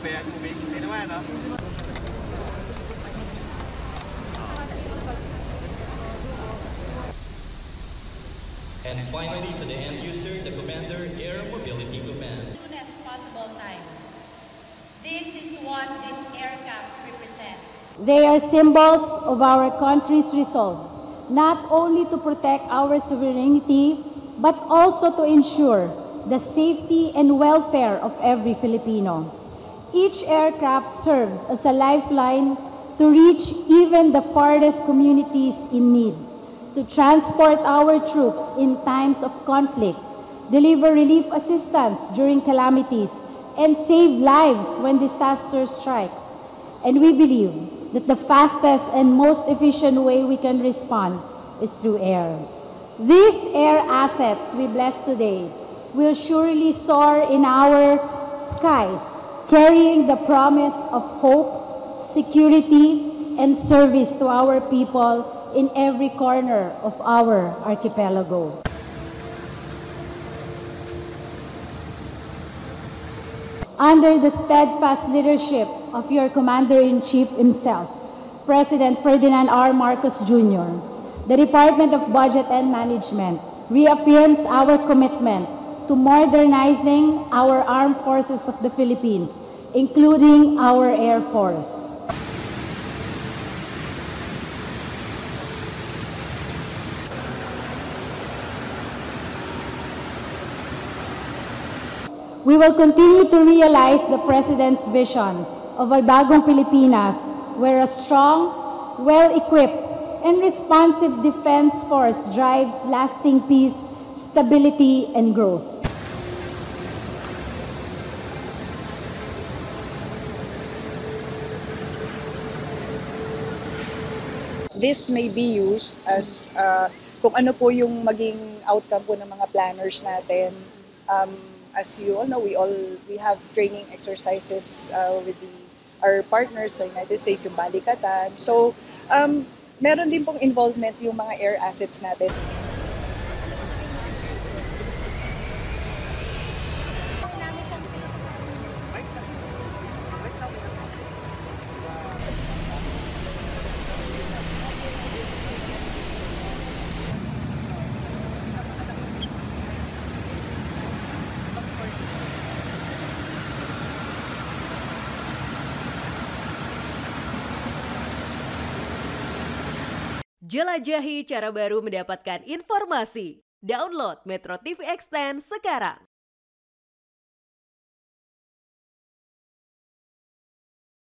Hindi naman, no? And finally, to the end user, the Commander Air Mobility Command. As soon as possible time. This is what this aircraft represents. They are symbols of our country's resolve, not only to protect our sovereignty, but also to ensure the safety and welfare of every Filipino. Each aircraft serves as a lifeline to reach even the farthest communities in need, to transport our troops in times of conflict, deliver relief assistance during calamities, and save lives when disaster strikes. And we believe that the fastest and most efficient way we can respond is through air. These air assets we bless today will surely soar in our skies, carrying the promise of hope, security, and service to our people in every corner of our archipelago. Under the steadfast leadership of your Commander-in-Chief himself, President Ferdinand R. Marcos Jr., the Department of Budget and Management reaffirms our commitment to modernizing our armed forces of the Philippines, including our Air Force. We will continue to realize the President's vision of a bagong Pilipinas, where a strong, well-equipped, and responsive defense force drives lasting peace, stability, and growth. This may be used as kung ano po yung maging outcome po ng mga planners natin. As you all know, we have training exercises with our partners sa United States, yung Balikatan. So, meron din pong involvement yung mga air assets natin. Jelajahi cara baru mendapatkan informasi. Download Metro TV Extend sekarang.